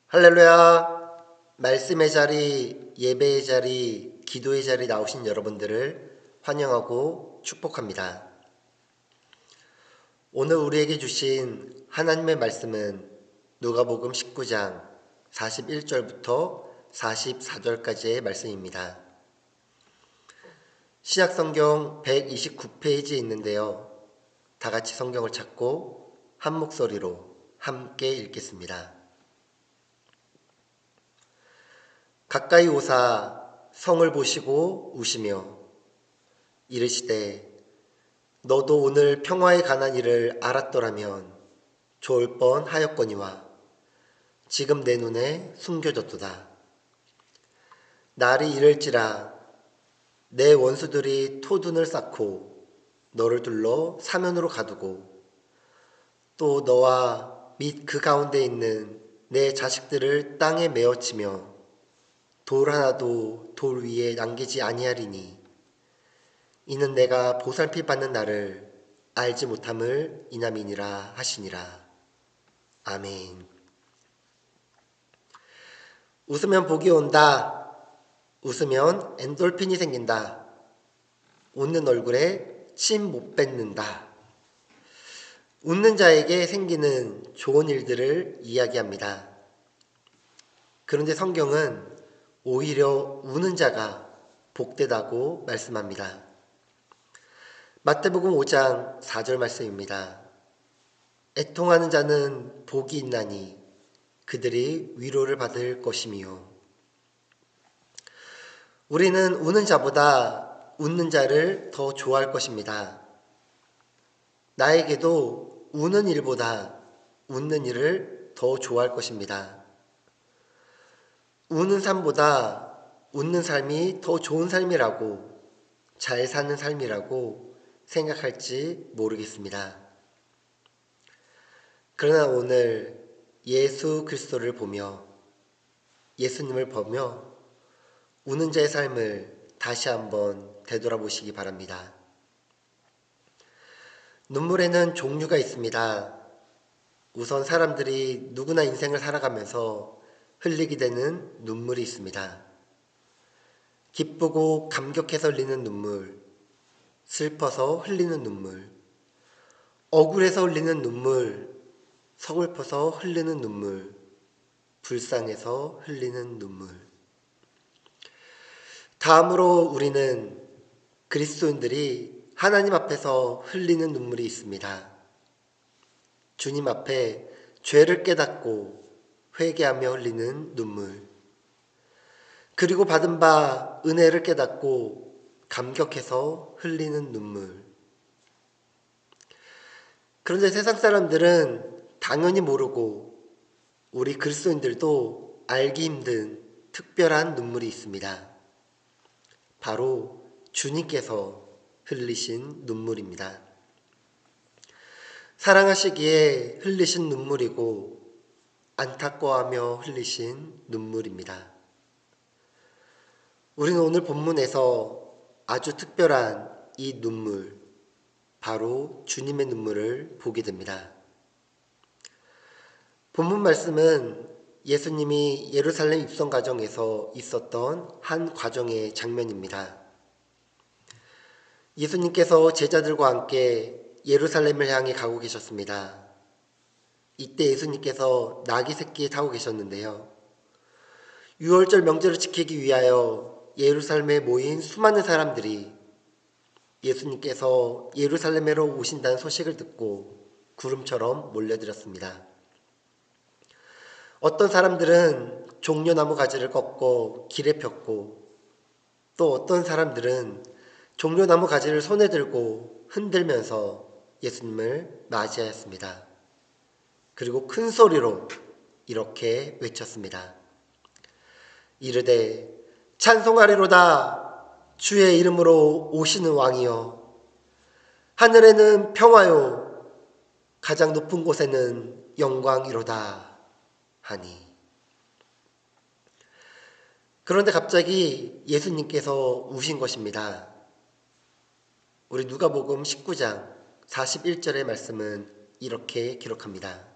할렐루야! 말씀의 자리, 예배의 자리, 기도의 자리 나오신 여러분들을 환영하고 축복합니다. 오늘 우리에게 주신 하나님의 말씀은 누가복음 19장 41절부터 44절까지의 말씀입니다. 신약성경 129페이지에 있는데요. 다 같이 성경을 찾고 한 목소리로 함께 읽겠습니다. 가까이 오사 성을 보시고 우시며 이르시되 너도 오늘 평화에 관한 일을 알았더라면 좋을 뻔하였거니와 지금 내 눈에 숨겨졌도다. 날이 이를지라 내 원수들이 토둔을 쌓고 너를 둘러 사면으로 가두고 또 너와 및 그 가운데 있는 내 자식들을 땅에 메어치며 돌 하나도 돌 위에 남기지 아니하리니 이는 내가 보살피 받는 날을 알지 못함을 인함이니라 하시니라. 아멘. 웃으면 복이 온다. 웃으면 엔돌핀이 생긴다. 웃는 얼굴에 침 못 뱉는다. 웃는 자에게 생기는 좋은 일들을 이야기합니다. 그런데 성경은 오히려 우는 자가 복되다고 말씀합니다. 마태복음 5장 4절 말씀입니다. 애통하는 자는 복이 있나니 그들이 위로를 받을 것이며 우리는 우는 자보다 웃는 자를 더 좋아할 것입니다. 나에게도 우는 일보다 웃는 일을 더 좋아할 것입니다. 우는 삶보다 웃는 삶이 더 좋은 삶이라고, 잘 사는 삶이라고 생각할지 모르겠습니다. 그러나 오늘 예수 그리스도를 보며, 예수님을 보며 우는 자의 삶을 다시 한번 되돌아보시기 바랍니다. 눈물에는 종류가 있습니다. 우선 사람들이 누구나 인생을 살아가면서 흘리게 되는 눈물이 있습니다. 기쁘고 감격해서 흘리는 눈물, 슬퍼서 흘리는 눈물, 억울해서 흘리는 눈물, 서글퍼서 흘리는 눈물, 불쌍해서 흘리는 눈물. 다음으로 우리는 그리스도인들이 하나님 앞에서 흘리는 눈물이 있습니다. 주님 앞에 죄를 깨닫고 회개하며 흘리는 눈물, 그리고 받은 바 은혜를 깨닫고 감격해서 흘리는 눈물. 그런데 세상 사람들은 당연히 모르고 우리 그리스도인들도 알기 힘든 특별한 눈물이 있습니다. 바로 주님께서 흘리신 눈물입니다. 사랑하시기에 흘리신 눈물이고 안타까워하며 흘리신 눈물입니다. 우리는 오늘 본문에서 아주 특별한 이 눈물, 바로 주님의 눈물을 보게 됩니다. 본문 말씀은 예수님이 예루살렘 입성 과정에서 있었던 한 과정의 장면입니다. 예수님께서 제자들과 함께 예루살렘을 향해 가고 계셨습니다. 이때 예수님께서 나귀 새끼에 타고 계셨는데요. 유월절 명절을 지키기 위하여 예루살렘에 모인 수많은 사람들이 예수님께서 예루살렘으로 오신다는 소식을 듣고 구름처럼 몰려들었습니다. 어떤 사람들은 종려나무 가지를 꺾고 길에 폈고, 또 어떤 사람들은 종려나무 가지를 손에 들고 흔들면서 예수님을 맞이하였습니다. 그리고 큰 소리로 이렇게 외쳤습니다. 이르되 찬송하리로다. 주의 이름으로 오시는 왕이여. 하늘에는 평화요, 가장 높은 곳에는 영광이로다 하니. 그런데 갑자기 예수님께서 우신 것입니다. 우리 누가복음 19장 41절의 말씀은 이렇게 기록합니다.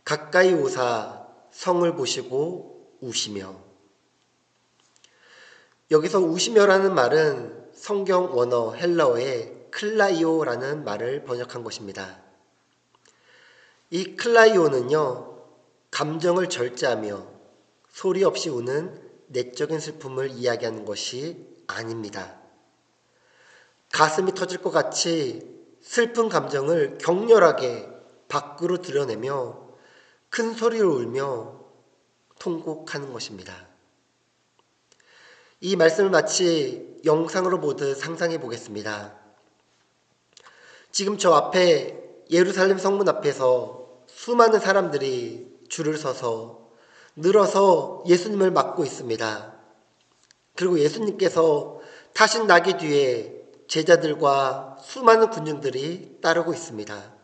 가까이 오사 성을 보시고 우시며. 여기서 우시며라는 말은 성경 원어 헬라어의 클라이오라는 말을 번역한 것입니다. 이 클라이오는요, 감정을 절제하며 소리 없이 우는 내적인 슬픔을 이야기하는 것이 아닙니다. 가슴이 터질 것 같이 슬픈 감정을 격렬하게 밖으로 드러내며 큰 소리로 울며 통곡하는 것입니다. 이 말씀을 마치 영상으로 보듯 상상해 보겠습니다. 지금 저 앞에 예루살렘 성문 앞에서 수많은 사람들이 줄을 서서 늘어서 예수님을 맞고 있습니다. 그리고 예수님께서 타신 나귀 뒤에 제자들과 수많은 군중들이 따르고 있습니다.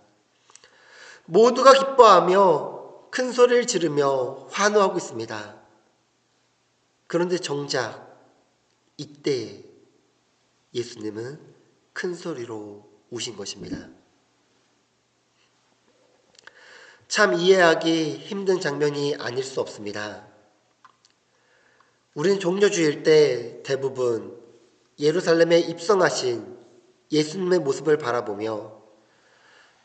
모두가 기뻐하며 큰 소리를 지르며 환호하고 있습니다. 그런데 정작 이때 예수님은 큰 소리로 우신 것입니다. 참 이해하기 힘든 장면이 아닐 수 없습니다. 우리는 종려주일 때 대부분 예루살렘에 입성하신 예수님의 모습을 바라보며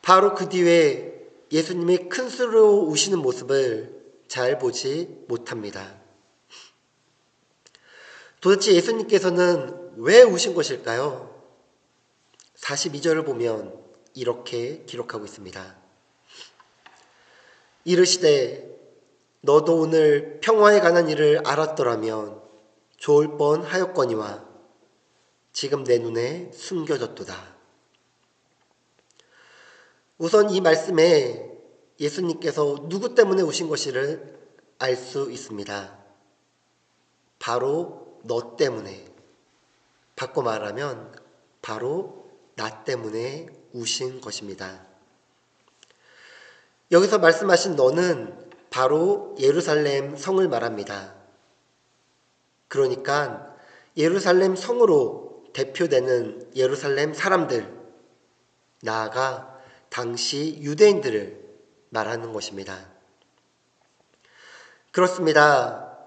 바로 그 뒤에 예수님이 큰 소리로 우시는 모습을 잘 보지 못합니다. 도대체 예수님께서는 왜 우신 것일까요? 42절을 보면 이렇게 기록하고 있습니다. 이르시되 너도 오늘 평화에 관한 일을 알았더라면 좋을 뻔하였거니와 지금 내 눈에 숨겨졌도다. 우선 이 말씀에 예수님께서 누구 때문에 오신 것을 알 수 있습니다. 바로 너 때문에, 바꿔 말하면 바로 나 때문에 우신 것입니다. 여기서 말씀하신 너는 바로 예루살렘 성을 말합니다. 그러니까 예루살렘 성으로 대표되는 예루살렘 사람들, 나아가 당시 유대인들을 말하는 것입니다. 그렇습니다.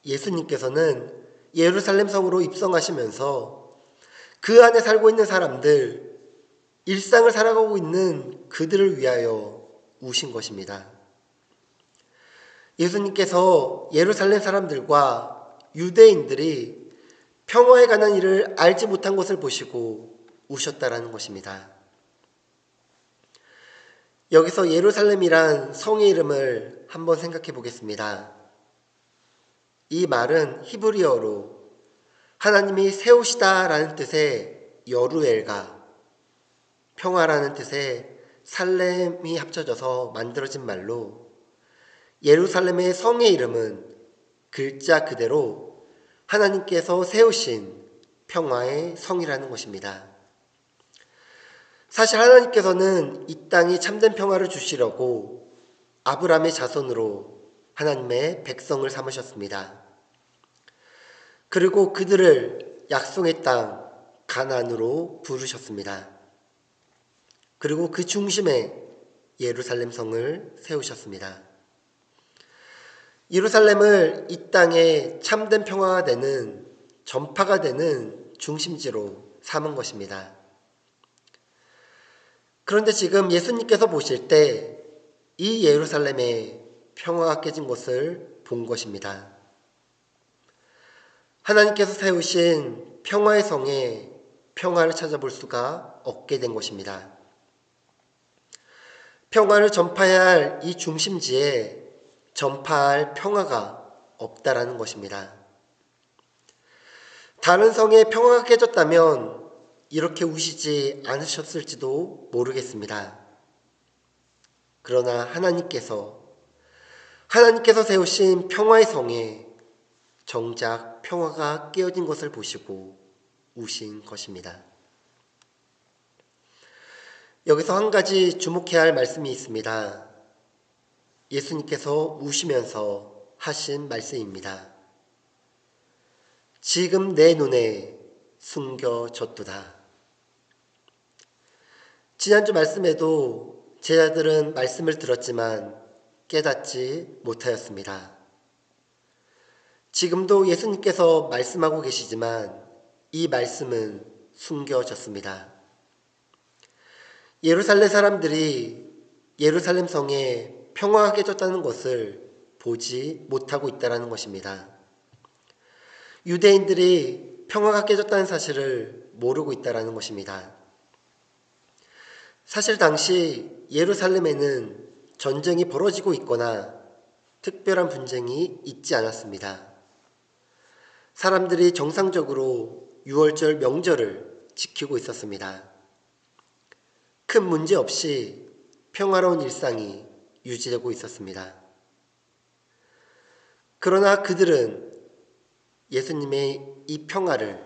예수님께서는 예루살렘 성으로 입성하시면서 그 안에 살고 있는 사람들, 일상을 살아가고 있는 그들을 위하여 우신 것입니다. 예수님께서 예루살렘 사람들과 유대인들이 평화에 관한 일을 알지 못한 것을 보시고 우셨다라는 것입니다. 여기서 예루살렘이란 성의 이름을 한번 생각해 보겠습니다. 이 말은 히브리어로 하나님이 세우시다라는 뜻의 여루엘과 평화라는 뜻의 살렘이 합쳐져서 만들어진 말로 예루살렘의 성의 이름은 글자 그대로 하나님께서 세우신 평화의 성이라는 것입니다. 사실 하나님께서는 이 땅에 참된 평화를 주시려고 아브라함의 자손으로 하나님의 백성을 삼으셨습니다. 그리고 그들을 약속의 땅 가나안으로 부르셨습니다. 그리고 그 중심에 예루살렘 성을 세우셨습니다. 예루살렘을 이 땅에 참된 평화가 되는, 전파가 되는 중심지로 삼은 것입니다. 그런데 지금 예수님께서 보실 때 이 예루살렘에 평화가 깨진 것을 본 것입니다. 하나님께서 세우신 평화의 성에 평화를 찾아볼 수가 없게 된 것입니다. 평화를 전파해야 할 이 중심지에 전파할 평화가 없다라는 것입니다. 다른 성에 평화가 깨졌다면 이렇게 우시지 않으셨을지도 모르겠습니다. 그러나 하나님께서 세우신 평화의 성에 정작 평화가 깨어진 것을 보시고 우신 것입니다. 여기서 한 가지 주목해야 할 말씀이 있습니다. 예수님께서 우시면서 하신 말씀입니다. 지금 내 눈에 숨겨졌도다. 지난주 말씀에도 제자들은 말씀을 들었지만 깨닫지 못하였습니다. 지금도 예수님께서 말씀하고 계시지만 이 말씀은 숨겨졌습니다. 예루살렘 사람들이 예루살렘 성에 평화가 깨졌다는 것을 보지 못하고 있다는 것입니다. 유대인들이 평화가 깨졌다는 사실을 모르고 있다는 것입니다. 사실 당시 예루살렘에는 전쟁이 벌어지고 있거나 특별한 분쟁이 있지 않았습니다. 사람들이 정상적으로 유월절 명절을 지키고 있었습니다. 큰 문제 없이 평화로운 일상이 유지되고 있었습니다. 그러나 그들은 예수님의 이 평화를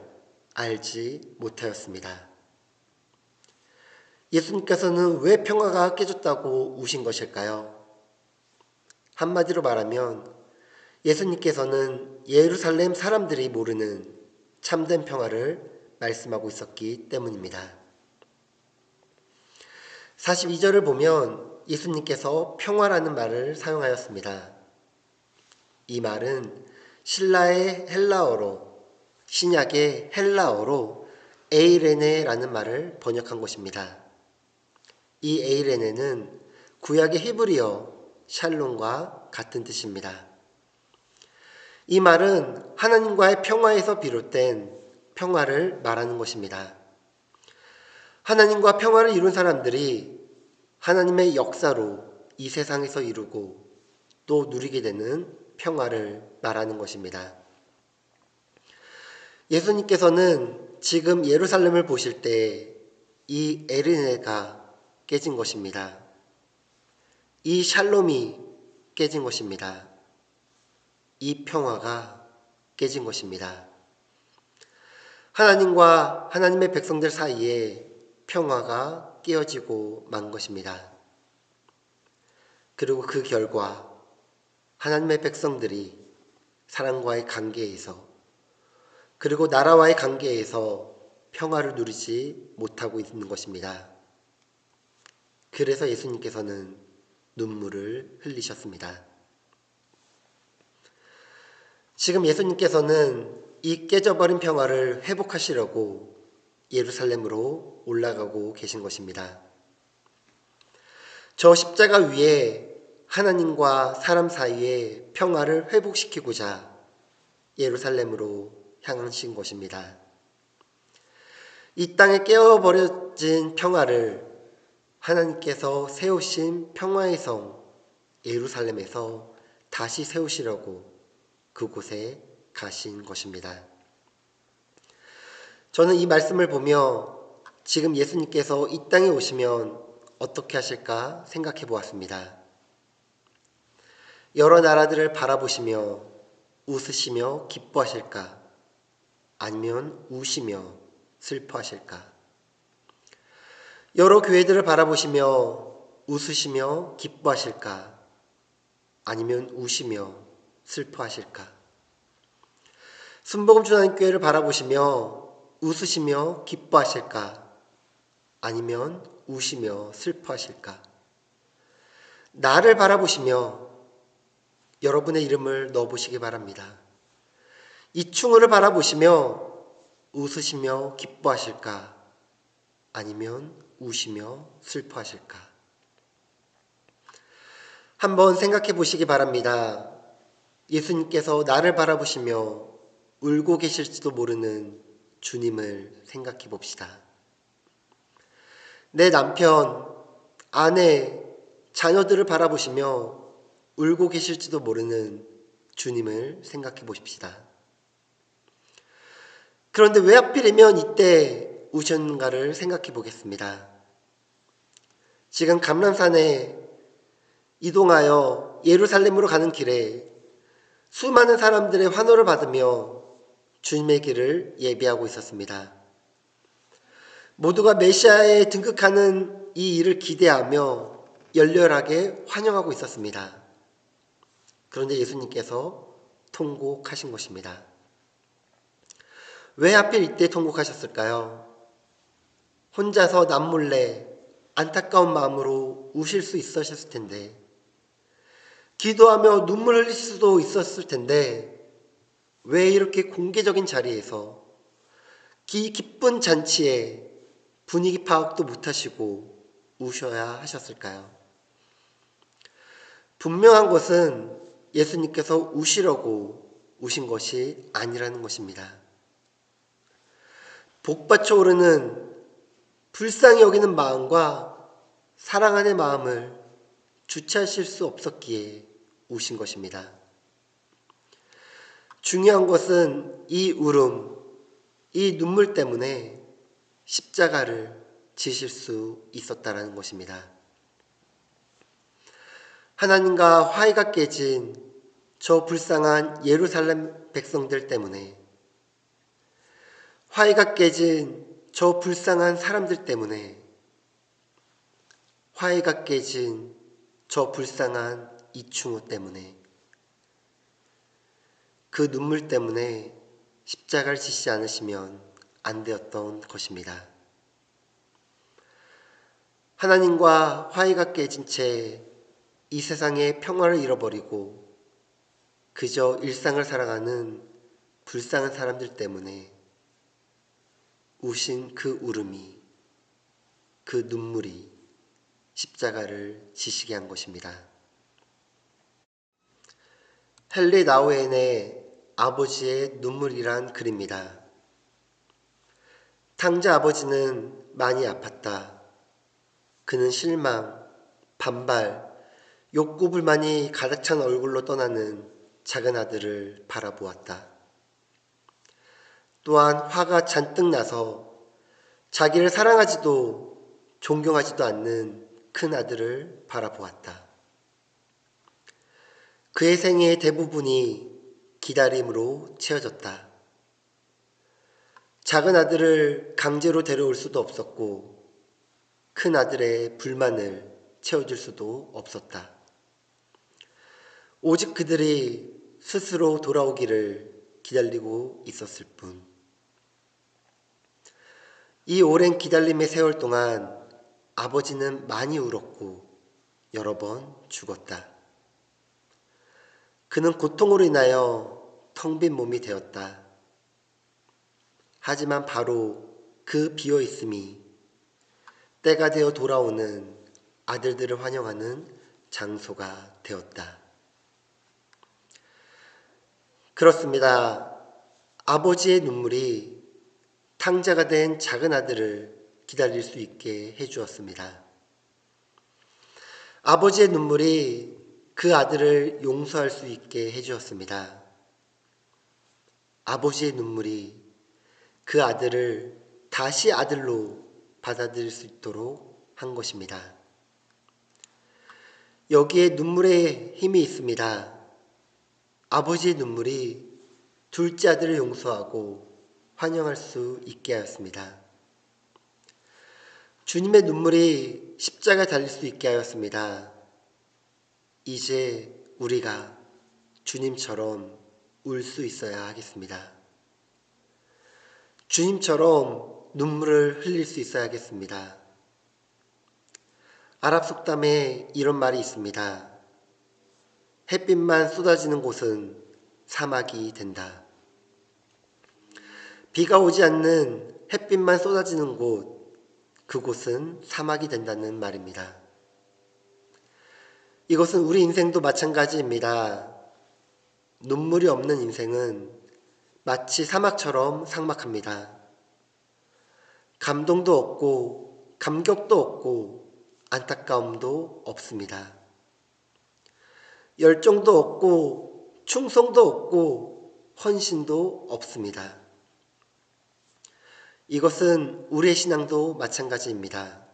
알지 못하였습니다. 예수님께서는 왜 평화가 깨졌다고 우신 것일까요? 한마디로 말하면 예수님께서는 예루살렘 사람들이 모르는 참된 평화를 말씀하고 있었기 때문입니다. 42절을 보면 예수님께서 평화라는 말을 사용하였습니다. 이 말은 신라의 헬라어로, 신약의 헬라어로 에이레네라는 말을 번역한 것입니다. 이 에이레네는 구약의 히브리어 샬롬과 같은 뜻입니다. 이 말은 하나님과의 평화에서 비롯된 평화를 말하는 것입니다. 하나님과 평화를 이룬 사람들이 하나님의 역사로 이 세상에서 이루고 또 누리게 되는 평화를 말하는 것입니다. 예수님께서는 지금 예루살렘을 보실 때 이 에르네가 깨진 것입니다. 이 샬롬이 깨진 것입니다. 이 평화가 깨진 것입니다. 하나님과 하나님의 백성들 사이에 평화가 깨어지고 만 것입니다. 그리고 그 결과 하나님의 백성들이 사랑과의 관계에서 그리고 나라와의 관계에서 평화를 누리지 못하고 있는 것입니다. 그래서 예수님께서는 눈물을 흘리셨습니다. 지금 예수님께서는 이 깨져버린 평화를 회복하시려고 예루살렘으로 올라가고 계신 것입니다. 저 십자가 위에 하나님과 사람 사이의 평화를 회복시키고자 예루살렘으로 향하신 것입니다. 이 땅에 깨어버려진 평화를 하나님께서 세우신 평화의 성 예루살렘에서 다시 세우시려고 그곳에 가신 것입니다. 저는 이 말씀을 보며 지금 예수님께서 이 땅에 오시면 어떻게 하실까 생각해 보았습니다. 여러 나라들을 바라보시며 웃으시며 기뻐하실까? 아니면 우시며 슬퍼하실까? 여러 교회들을 바라보시며 웃으시며 기뻐하실까? 아니면 우시며 슬퍼하실까? 순복음주단교회를 바라보시며 웃으시며 기뻐하실까? 아니면 우시며 슬퍼하실까? 나를 바라보시며 여러분의 이름을 넣어보시기 바랍니다. 이 충우를 바라보시며 웃으시며 기뻐하실까? 아니면 우시며 슬퍼하실까? 한번 생각해 보시기 바랍니다. 예수님께서 나를 바라보시며 울고 계실지도 모르는 주님을 생각해 봅시다. 내 남편, 아내, 자녀들을 바라보시며 울고 계실지도 모르는 주님을 생각해 보십시다. 그런데 왜 하필이면 이때 우셨는가를 생각해 보겠습니다. 지금 감람산에 이동하여 예루살렘으로 가는 길에 수많은 사람들의 환호를 받으며 주님의 길을 예비하고 있었습니다. 모두가 메시아에 등극하는 이 일을 기대하며 열렬하게 환영하고 있었습니다. 그런데 예수님께서 통곡하신 것입니다. 왜 하필 이때 통곡하셨을까요? 혼자서 남몰래 안타까운 마음으로 우실 수 있으셨을 텐데 기도하며 눈물 흘릴 수도 있었을 텐데 왜 이렇게 공개적인 자리에서 기쁜 잔치에 분위기 파악도 못하시고 우셔야 하셨을까요? 분명한 것은 예수님께서 우시려고 우신 것이 아니라는 것입니다. 복받쳐 오르는 불쌍히 여기는 마음과 사랑 안의 마음을 주체하실 수 없었기에 우신 것입니다. 중요한 것은 이 울음, 이 눈물 때문에 십자가를 지실 수 있었다라는 것입니다. 하나님과 화해가 깨진 저 불쌍한 예루살렘 백성들 때문에, 화해가 깨진 저 불쌍한 사람들 때문에, 화해가 깨진 저 불쌍한 이충우 때문에, 그 눈물 때문에 십자가를 지시지 않으시면 안 되었던 것입니다. 하나님과 화해가 깨진 채 이 세상의 평화를 잃어버리고 그저 일상을 살아가는 불쌍한 사람들 때문에 우신 그 울음이, 그 눈물이 십자가를 지시게 한 것입니다. 헨리 나우엔의 아버지의 눈물이란 글입니다. 탕자 아버지는 많이 아팠다. 그는 실망, 반발, 욕구 불만이 가득 찬 얼굴로 떠나는 작은 아들을 바라보았다. 또한 화가 잔뜩 나서 자기를 사랑하지도 존경하지도 않는 큰 아들을 바라보았다. 그의 생애의 대부분이 기다림으로 채워졌다. 작은 아들을 강제로 데려올 수도 없었고 큰 아들의 불만을 채워줄 수도 없었다. 오직 그들이 스스로 돌아오기를 기다리고 있었을 뿐. 이 오랜 기다림의 세월 동안 아버지는 많이 울었고 여러 번 죽었다. 그는 고통으로 인하여 텅 빈 몸이 되었다. 하지만 바로 그 비어있음이 때가 되어 돌아오는 아들들을 환영하는 장소가 되었다. 그렇습니다. 아버지의 눈물이 탕자가 된 작은 아들을 기다릴 수 있게 해주었습니다. 아버지의 눈물이 그 아들을 용서할 수 있게 해주었습니다. 아버지의 눈물이 그 아들을 다시 아들로 받아들일 수 있도록 한 것입니다. 여기에 눈물의 힘이 있습니다. 아버지의 눈물이 둘째 아들을 용서하고 환영할 수 있게 하였습니다. 주님의 눈물이 십자가에 달릴 수 있게 하였습니다. 이제 우리가 주님처럼 울 수 있어야 하겠습니다. 주님처럼 눈물을 흘릴 수 있어야 하겠습니다. 아랍 속담에 이런 말이 있습니다. 햇빛만 쏟아지는 곳은 사막이 된다. 비가 오지 않는 햇빛만 쏟아지는 곳, 그곳은 사막이 된다는 말입니다. 이것은 우리 인생도 마찬가지입니다. 눈물이 없는 인생은 마치 사막처럼 삭막합니다. 감동도 없고 감격도 없고 안타까움도 없습니다. 열정도 없고 충성도 없고 헌신도 없습니다. 이것은 우리의 신앙도 마찬가지입니다.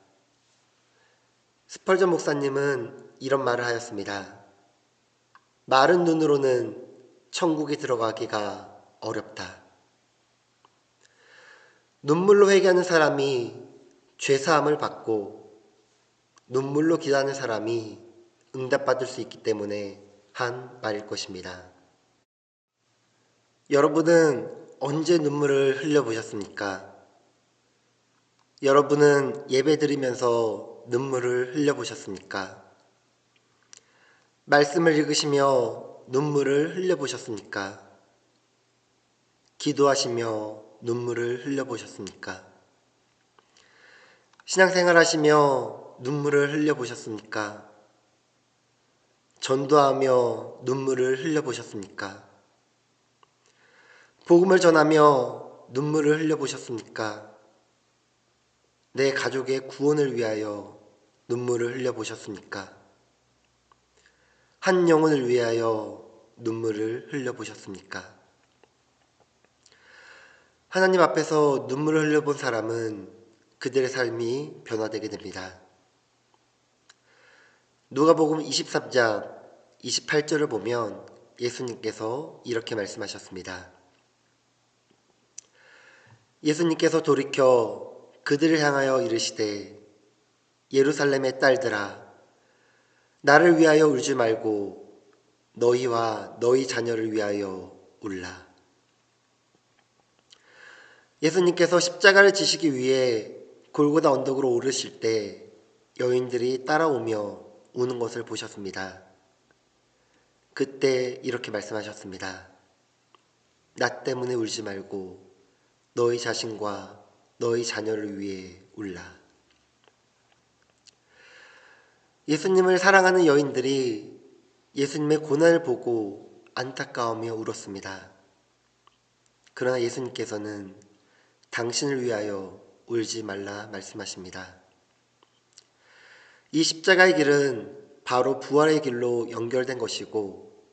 스펄전 목사님은 이런 말을 하였습니다. 마른 눈으로는 천국에 들어가기가 어렵다. 눈물로 회개하는 사람이 죄사함을 받고 눈물로 기도하는 사람이 응답받을 수 있기 때문에 한 말일 것입니다. 여러분은 언제 눈물을 흘려보셨습니까? 여러분은 예배 드리면서 눈물을 흘려보셨습니까? 말씀을 읽으시며 눈물을 흘려보셨습니까? 기도하시며 눈물을 흘려보셨습니까? 신앙생활 하시며 눈물을 흘려보셨습니까? 전도하며 눈물을 흘려보셨습니까? 복음을 전하며 눈물을 흘려보셨습니까? 내 가족의 구원을 위하여 눈물을 흘려보셨습니까? 한 영혼을 위하여 눈물을 흘려보셨습니까? 하나님 앞에서 눈물을 흘려본 사람은 그들의 삶이 변화되게 됩니다. 누가복음 23장 28절을 보면 예수님께서 이렇게 말씀하셨습니다. 예수님께서 돌이켜 그들을 향하여 이르시되 예루살렘의 딸들아 나를 위하여 울지 말고 너희와 너희 자녀를 위하여 울라. 예수님께서 십자가를 지시기 위해 골고다 언덕으로 오르실 때 여인들이 따라오며 우는 것을 보셨습니다. 그때 이렇게 말씀하셨습니다. 나 때문에 울지 말고 너희 자신과 너희 자녀를 위해 울라. 예수님을 사랑하는 여인들이 예수님의 고난을 보고 안타까우며 울었습니다. 그러나 예수님께서는 당신을 위하여 울지 말라 말씀하십니다. 이 십자가의 길은 바로 부활의 길로 연결된 것이고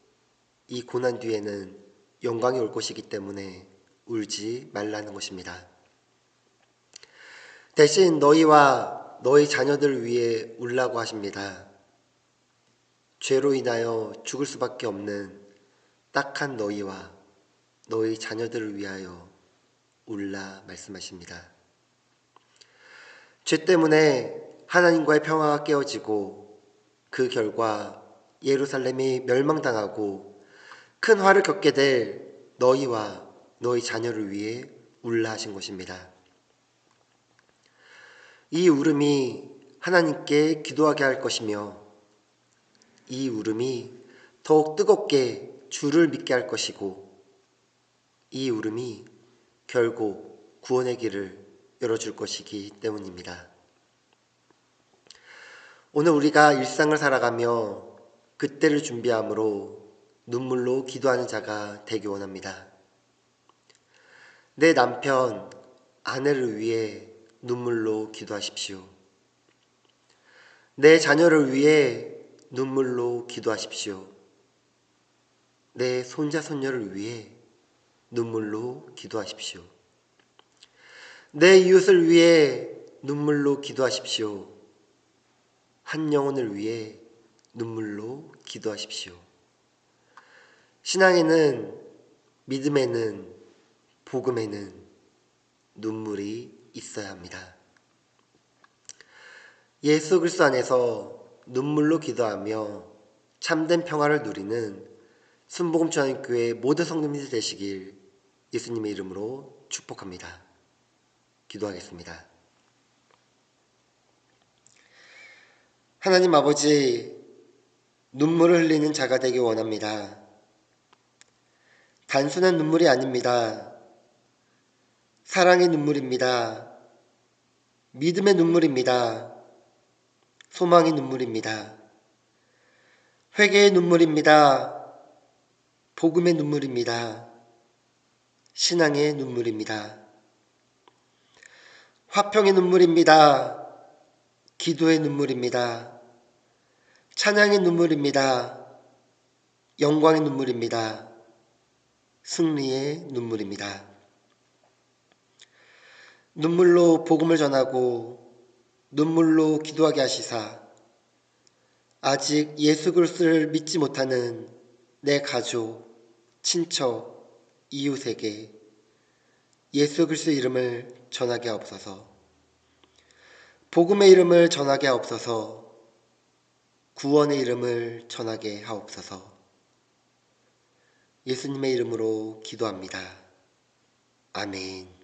이 고난 뒤에는 영광이 올 것이기 때문에 울지 말라는 것입니다. 대신 너희와 너희 자녀들을 위해 울라고 하십니다. 죄로 인하여 죽을 수밖에 없는 딱한 너희와 너희 자녀들을 위하여 울라 말씀하십니다. 죄 때문에 하나님과의 평화가 깨어지고 그 결과 예루살렘이 멸망당하고 큰 화를 겪게 될 너희와 너희 자녀를 위해 울라 하신 것입니다. 이 울음이 하나님께 기도하게 할 것이며 이 울음이 더욱 뜨겁게 주를 믿게 할 것이고 이 울음이 결국 구원의 길을 열어줄 것이기 때문입니다. 오늘 우리가 일상을 살아가며 그때를 준비함으로 눈물로 기도하는 자가 되기 원합니다. 내 남편, 아내를 위해 눈물로 기도하십시오. 내 자녀를 위해 눈물로 기도하십시오. 내 손자, 손녀를 위해 눈물로 기도하십시오. 내 이웃을 위해 눈물로 기도하십시오. 한 영혼을 위해 눈물로 기도하십시오. 신앙에는, 믿음에는, 복음에는 눈물이 있어야 합니다. 예수 그리스도 안에서 눈물로 기도하며 참된 평화를 누리는 순복음 주안교회 모든 성도님들 되시길 예수님의 이름으로 축복합니다. 기도하겠습니다. 하나님 아버지, 눈물을 흘리는 자가 되기 원합니다. 단순한 눈물이 아닙니다. 사랑의 눈물입니다. 믿음의 눈물입니다. 소망의 눈물입니다. 회개의 눈물입니다. 복음의 눈물입니다. 신앙의 눈물입니다. 화평의 눈물입니다. 기도의 눈물입니다. 찬양의 눈물입니다. 영광의 눈물입니다. 승리의 눈물입니다. 눈물로 복음을 전하고 눈물로 기도하게 하시사 아직 예수 그리스도를 믿지 못하는 내 가족, 친척, 이웃에게 예수 그리스도 이름을 전하게 하옵소서. 복음의 이름을 전하게 하옵소서. 구원의 이름을 전하게 하옵소서. 예수님의 이름으로 기도합니다. 아멘.